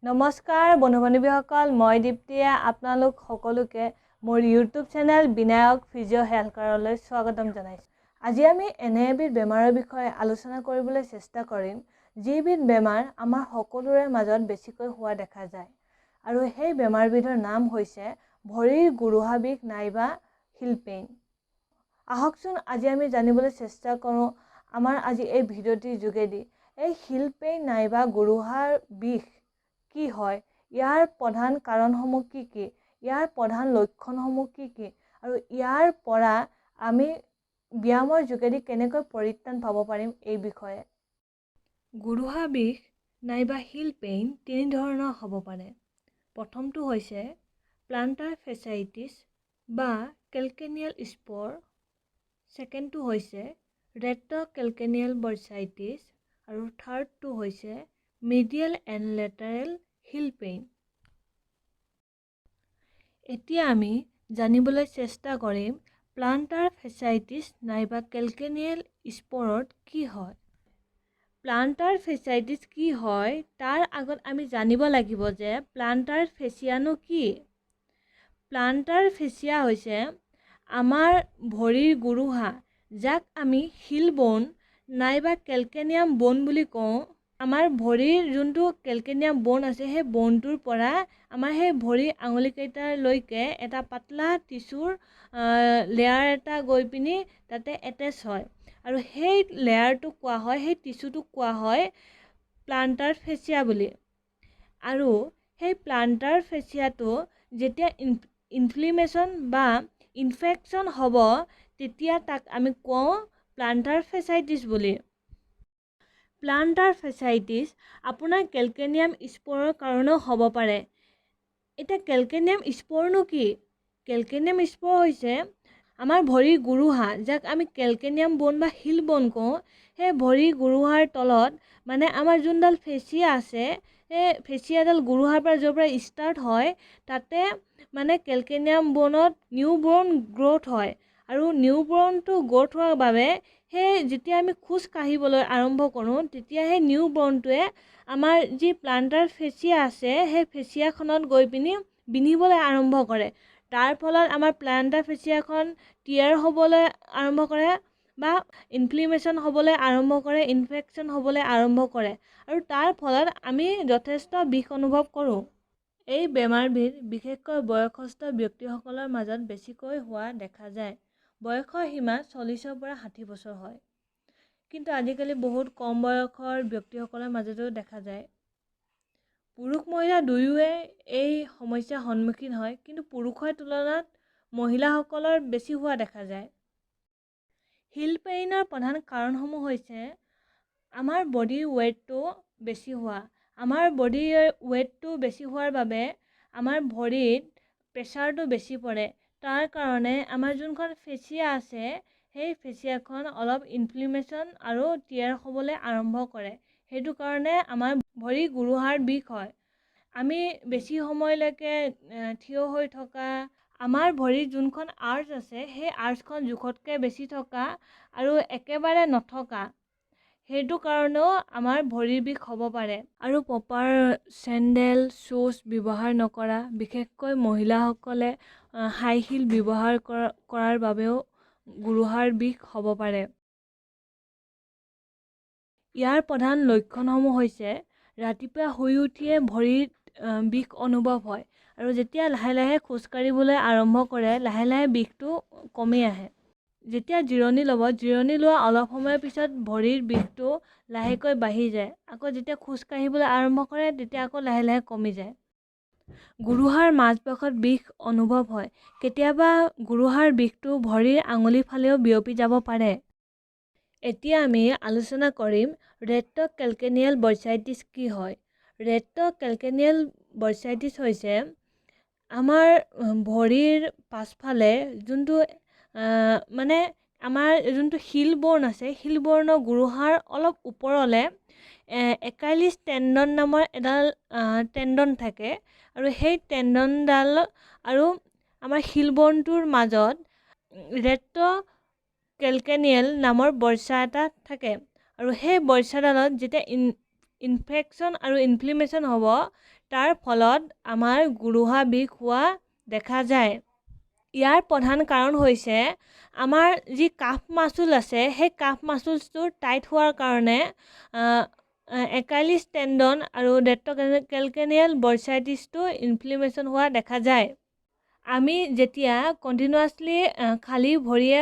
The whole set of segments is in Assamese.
নমস্কাৰ বন্ধু-বান্ধৱীসকল, মই দীপ্তিয়ে আপোনালোক সকলোকে মোৰ YouTube channel Binayak physio' health কেয়াৰলৈ স্বাগতম জনাইছোঁ। আজি আমি এনে এবিধ বেমাৰৰ বিষয়ে আলোচনা কৰিবলৈ চেষ্টা কৰিম, যিবিধ বেমাৰ আমাৰ সকলোৰে মাজত বেছিকৈ হোৱা দেখা যায়। আৰু সেই বেমাৰবিধৰ নাম হৈছে ভৰিৰ গুৰুহা বিষ নাইবা হিল পেইন। আহকচোন আজি আমি জানিবলৈ চেষ্টা কৰোঁ আমাৰ আজি এই ভিডিঅ'টিৰ যোগেদি এই হিল পেইন নাইবা গুৰুহাৰ বিষ কি হয়, ইয়াৰ প্ৰধান কাৰণসমূহ কি কি, ইয়াৰ প্ৰধান লক্ষণসমূহ কি কি, আৰু ইয়াৰ পৰা আমি ব্যায়ামৰ যোগেদি কেনেকৈ পৰিত্ৰাণ পাব পাৰিম এই বিষয়ে। গুৰুহা বিষ নাইবা হিল পেইন তিনি ধৰণৰ হ'ব পাৰে। প্ৰথমটো হৈছে প্লান্টাৰ ফেচাইটিছ বা কেলকেনিয়েল স্পৰ, ছেকেণ্ডটো হৈছে ৰেট্ৰ'কেলকেনিয়েল বাৰ্চাইটিছ আৰু থাৰ্ডটো হৈছে মিডিয়েল এণ্ড লেটাৰেল হিল পেইন। এতিয়া আমি জানিবলৈ চেষ্টা কৰিম প্লান্টাৰ ফেচাইটিছ নাইবা কেলকেনিয়েল স্পৰত কি হয়। প্লান্টাৰ ফেচাইটিছ কি হয় তাৰ আগত আমি জানিব লাগিব যে প্লান্টাৰ ফেচিয়ানো কি। প্লান্টাৰ ফেচিয়া হৈছে আমাৰ ভৰিৰ গুৰুহা, যাক আমি হিল বন নাইবা কেলকেনিয়াম বন বুলি কওঁ। আমাৰ ভৰিৰ যোনটো কেলকেনিয়াম বন আছে, সেই বনটোৰ পৰা আমাৰ সেই ভৰিৰ আঙুলিকেইটালৈকে এটা পাতলা টিচুৰ লেয়াৰ এটা গৈ পিনি তাতে এটেচ হয়, আৰু সেই লেয়াৰটোক কোৱা হয়, সেই টিচুটোক কোৱা হয় প্লান্টাৰ ফেচিয়া বুলি। আৰু সেই প্লান্টাৰ ফেচিয়াটো যেতিয়া ইনফ্লেমেশ্যন বা ইনফেকশ্যন হ'ব, তেতিয়া তাক আমি কওঁ প্লান্টাৰ ফেচাইটিছ বুলি। প্লান্টাৰ ফেচাইটিছ আপোনাৰ কেলকেনিয়াম স্পৰৰ কাৰণেও হ'ব পাৰে। এতিয়া কেলকেনিয়াম স্পৰনো কি? কেলকেনিয়াম স্পৰ হৈছে আমাৰ ভৰিৰ গুৰুহা, যাক আমি কেলকেনিয়াম বন বা হিল বন কওঁ। সেই ভৰিৰ গুৰুহাৰ তলত মানে আমাৰ যোনডাল ফেচিয়া আছে, সেই ফেচিয়াডাল গুৰুহাৰ পৰা য'ৰ পৰা ষ্টাৰ্ট হয়, তাতে মানে কেলকেনিয়াম বনত নিউ বৰ্ণ গ্ৰ'থ হয়। আৰু নিউ বৰ্ণটো গ্ৰ'থ হোৱাৰ বাবে সেই যেতিয়া আমি খোজ কাঢ়িবলৈ আৰম্ভ কৰোঁ, তেতিয়া সেই নিউ বৰ্ণটোৱে আমাৰ যি প্লান্টাৰ ফেচিয়া আছে, সেই ফেচিয়াখনত গৈ পিনি বিন্ধিবলৈ আৰম্ভ কৰে। তাৰ ফলত আমাৰ প্লান্টাৰ ফেচিয়াখন টিয়াৰ হ'বলৈ আৰম্ভ কৰে বা ইনফ্লেমেশ্যন হ'বলৈ আৰম্ভ কৰে, ইনফেকশ্যন হ'বলৈ আৰম্ভ কৰে, আৰু তাৰ ফলত আমি যথেষ্ট বিষ অনুভৱ কৰোঁ। এই বেমাৰবিধ বিশেষকৈ বয়সস্থ ব্যক্তিসকলৰ মাজত বেছিকৈ হোৱা দেখা যায়। বয়সৰ সীমা 40ৰ পৰা 60 বছৰ হয়, কিন্তু আজিকালি বহুত কম বয়সৰ ব্যক্তিসকলৰ মাজতো দেখা যায়। পুৰুষ মহিলা দুয়োৱে এই সমস্যাৰ সন্মুখীন হয়, কিন্তু পুৰুষৰ তুলনাত মহিলাসকলৰ বেছি হোৱা দেখা যায়। হিল পেইনৰ প্ৰধান কাৰণসমূহ হৈছে আমাৰ বডিৰ ৱেইটটো বেছি হোৱা। আমাৰ বডিৰ ৱেইটটো বেছি হোৱাৰ বাবে আমাৰ ভৰিত প্ৰেছাৰটো বেছি পৰে। তাৰ কাৰণে আমাৰ যোনখন ফেচিয়া আছে, সেই ফেচিয়াখন অলপ ইনফ্লেমেশ্যন আৰু টিয়াৰ হ'বলৈ আৰম্ভ কৰে। সেইটো কাৰণে আমাৰ ভৰিৰ গুৰুহাৰ বিষ হয়। আমি বেছি সময়লৈকে থিয় হৈ থকা, আমাৰ ভৰিৰ যোনখন আৰ্চ আছে, সেই আৰ্চখন জোখতকৈ বেছি থকা আৰু একেবাৰে নথকা, সেইটো কাৰণেও আমাৰ ভৰিৰ বিষ হ'ব পাৰে। আৰু প্ৰপাৰ চেণ্ডেল, শ্বুজ ব্যৱহাৰ নকৰা, বিশেষকৈ মহিলাসকলে হাই হিল ব্যৱহাৰ কৰাৰ বাবেও গুৰুহাৰ বিষ হ'ব পাৰে। ইয়াৰ প্ৰধান লক্ষণসমূহ হৈছে ৰাতিপুৱা শুই উঠিয়ে ভৰিত বিষ অনুভৱ হয়, আৰু যেতিয়া লাহে লাহে খোজকাঢ়িবলৈ আৰম্ভ কৰে, লাহে লাহে বিষটো কমি আহে। যেতিয়া জিৰণি ল'ব, জিৰণি লোৱা অলপ সময়ৰ পিছত ভৰিৰ বিষটো লাহেকৈ বাঢ়ি যায়। আকৌ যেতিয়া খোজ কাঢ়িবলৈ আৰম্ভ কৰে, তেতিয়া আকৌ লাহে লাহে কমি যায়। গুৰুহাৰ মাজভাগত বিষ অনুভৱ হয়। কেতিয়াবা গুৰুহাৰ বিষটো ভৰিৰ আঙুলিৰ ফালেও বিয়পি যাব পাৰে। এতিয়া আমি আলোচনা কৰিম ৰেট্ৰ'কেলকেনিয়েল বাৰ্চাইটিছ কি হয়। ৰেট্ৰ'কেলকেনিয়েল বাৰ্চাইটিছ হৈছে আমাৰ ভৰিৰ পাছফালে যোনটো মানে আমাৰ যোনটো হিল বৰ্ণ আছে, হিল বৰ্ণৰ গুৰুহাৰ অলপ ওপৰলে একাইলিছ টেণ্ডন নামৰ এডাল টেণ্ডন থাকে, আৰু সেই টেণ্ডনডাল আৰু আমাৰ হিল বৰ্ণটোৰ মাজত ৰেট্ৰ'কেলকেনিয়েল নামৰ বৰ্চা এটা থাকে। আৰু সেই বৰ্চাডালত যেতিয়া ইনফেকশ্যন আৰু ইনফ্লেমেশ্যন হ'ব, তাৰ ফলত আমাৰ গুৰুহা বিষ হোৱা দেখা যায়। ইয়াৰ প্ৰধান কাৰণ হৈছে আমাৰ যি কাফ মাচুল আছে সেই কাফ মাচুলটো টাইট হোৱাৰ কাৰণে একাইলিছ টেণ্ডন আৰু ৰেট্ৰ'কেলকেনিয়েল বৰ্চাইটিছটো ইনফ্লেমেশ্যন হোৱা দেখা যায়। আমি যেতিয়া কণ্টিনিউৱাছলি খালী ভৰিয়ে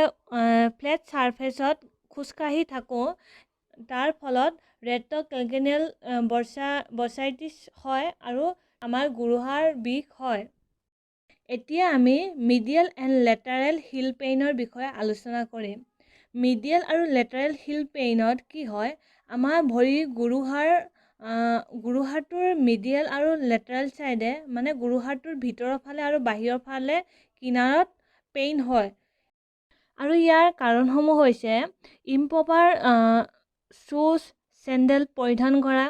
ফ্লেট ছাৰফেচত খোজকাঢ়ি থাকোঁ তাৰ ফলত ৰেট্ৰ'কেলকেনিয়েল বৰ্চাইটিছ হয় আৰু আমাৰ গুৰুহাৰ বিষ হয়। এতিয়া আমি মিডিয়েল এণ্ড লেটাৰেল হিল পেইনৰ বিষয়ে আলোচনা কৰিম। মিডিয়েল আৰু লেটাৰেল হিল পেইনত কি হয়, আমাৰ ভৰিৰ গুৰুহাৰটোৰ মিডিয়েল আৰু লেটাৰেল ছাইডে মানে গুৰুহাৰটোৰ ভিতৰৰ ফালে আৰু বাহিৰৰ ফালে কিনাৰত পেইন হয়। আৰু ইয়াৰ কাৰণসমূহ হৈছে ইম্প্ৰপাৰ শ্বুজ চেণ্ডেল পৰিধান কৰা,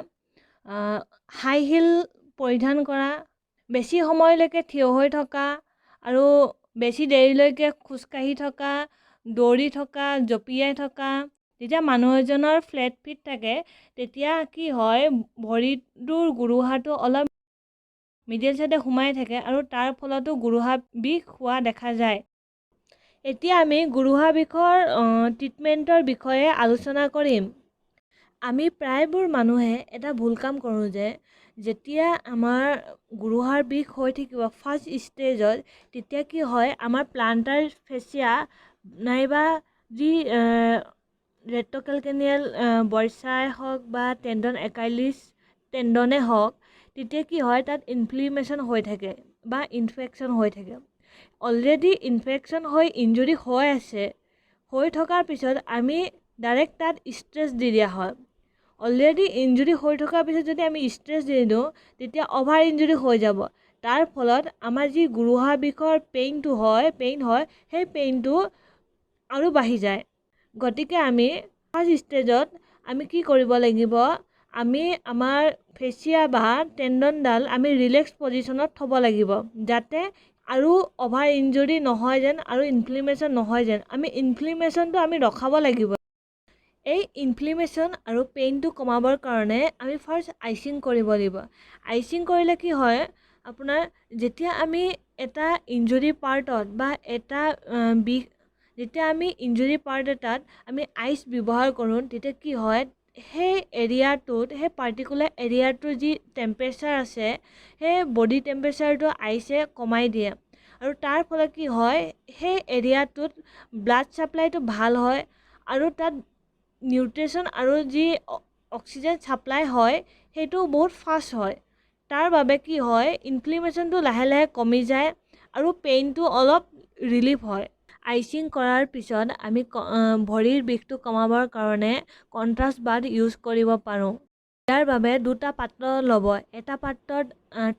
হাই হিল পৰিধান কৰা, বেছি সময়লৈকে থিয় হৈ থকা আৰু বেছি দেৰিলৈকে খোজকাঢ়ি থকা, দৌৰি থকা, জঁপিয়াই থকা। যেতিয়া মানুহ এজনৰ ফ্লেট ফিট থাকে তেতিয়া কি হয়, ভৰিটোৰ গুৰুহাটো অলপ মিডিয়েল ছাইডে সোমাই থাকে আৰু তাৰ ফলতো গুৰুহা বিষ হোৱা দেখা যায়। এতিয়া আমি গুৰুহা বিষৰ ট্ৰিটমেণ্টৰ বিষয়ে আলোচনা কৰিম। আমি প্ৰায়বোৰ মানুহে এটা ভুল কাম কৰোঁ যে যেতিয়া আমাৰ গুৰুহাৰ বিষ হৈ থাকিব ফাৰ্ষ্ট ষ্টেজত, তেতিয়া কি হয়, আমাৰ প্লান্টাৰ ফেচিয়া নাইবা যি ৰেট্ৰ'কেলকেনিয়েল বৰ্চাই হওক বা টেণ্ডন একাইলিছ টেণ্ডনে হওক, তেতিয়া কি হয় তাত ইনফ্লেমেশ্যন হৈ থাকে বা ইনফেকশ্যন হৈ থাকে। অলৰেডি ইনফেকশ্যন হৈ ইনজুৰি হৈ আছে, হৈ থকাৰ পিছত আমি ডাইৰেক্ট তাত ষ্ট্ৰেছ দি দিয়া হয়। অলৰেডি ইনজুৰি হৈ থকাৰ পিছত যদি আমি ষ্ট্ৰেছ দি দিওঁ তেতিয়া অভাৰ ইনজুৰি হৈ যাব। তাৰ ফলত আমাৰ যি গুৰুহা বিষৰ পেইন হয় সেই পেইনটো আৰু বাঢ়ি যায়। গতিকে আমি ফাৰ্ষ্ট ষ্টেজত আমি কি কৰিব লাগিব, আমি আমাৰ ফেচিয়া বা টেণ্ডনডাল আমি ৰিলেক্স পজিশ্যনত থ'ব লাগিব, যাতে আৰু অভাৰ ইনজুৰি নহয় যেন আৰু ইনফ্লেমেশ্যন নহয় যেন। আমি ইনফ্লেমেশ্যনটো আমি ৰখাব লাগিব। এই ইনফ্লেমেশ্যন আৰু পেইনটো কমাবৰ কাৰণে আমি ফাৰ্ষ্ট আইচিং কৰিব লাগিব। আইচিং কৰিলে কি হয়, আপোনাৰ যেতিয়া আমি এটা ইনজুৰি পাৰ্টত বা এটা যেতিয়া আমি ইনজুৰি পাৰ্ট এটাত আমি আইচ ব্যৱহাৰ কৰোঁ তেতিয়া কি হয়, সেই এৰিয়াটোত সেই পাৰ্টিকুলাৰ এৰিয়াটোৰ যি টেম্পাৰেচাৰ আছে সেই বডি টেম্পাৰেচাৰটো আইচে কমাই দিয়ে আৰু তাৰ ফলত কি হয়, সেই এৰিয়াটোত ব্লাড ছাপ্লাইটো ভাল হয় আৰু তাত নিউট্ৰিশ্যন আৰু যি অক্সিজেন ছাপ্লাই হয় সেইটো বহুত ফাষ্ট হয়। তাৰ বাবে কি হয়, ইনফ্লেমেশ্যনটো লাহে লাহে কমি যায় আৰু পেইনটো অলপ ৰিলিফ হয়। আইচিং কৰাৰ পিছত আমি ভৰিৰ বিষটো কমাবৰ কাৰণে কণ্ট্ৰাষ্ট বাথ ইউজ কৰিব পাৰোঁ। ইয়াৰ বাবে দুটা পাত্ৰ ল'ব। এটা পাত্ৰত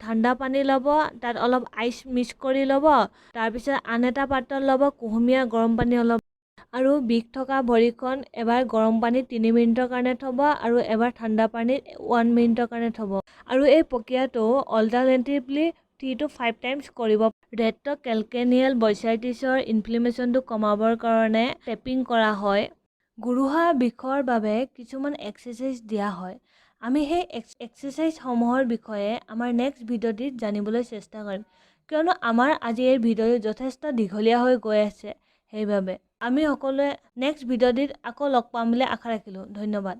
ঠাণ্ডা পানী ল'ব, তাত অলপ আইচ মিক্স কৰি ল'ব, তাৰপিছত আন এটা পাত্ৰত ল'ব কুহুমীয়া গৰম পানী অলপ আৰু বিষ থকা ভৰিখন এবাৰ গৰম পানীত 3 মিনিটৰ কাৰণে থ'ব আৰু এবাৰ ঠাণ্ডা পানীত 1 মিনিটৰ কাৰণে থ'ব। আৰু এই প্ৰক্ৰিয়াটো অল্টাৰনেটিভলি 3 to 5 টাইমছ কৰিব। ৰেট্ৰ'কেলকেনিয়েল বৰ্চাইটিছৰ ইনফ্লেমেশ্যনটো কমাবৰ কাৰণে টেপিং কৰা হয়। গুৰুহা বিষৰ বাবে কিছুমান এক্সাৰচাইজ দিয়া হয়। আমি সেই এক্সাৰচাইজসমূহৰ বিষয়ে আমাৰ নেক্সট ভিডিঅ'টিত জানিবলৈ চেষ্টা কৰিম, কিয়নো আমাৰ আজি এই ভিডিঅ'টো যথেষ্ট দীঘলীয়া হৈ গৈ আছে। সেইবাবে আমি সকলোৱে নেক্সট ভিডিঅ'টিত আকৌ লগ পাম বুলি আশা ৰাখিলোঁ। ধন্যবাদ।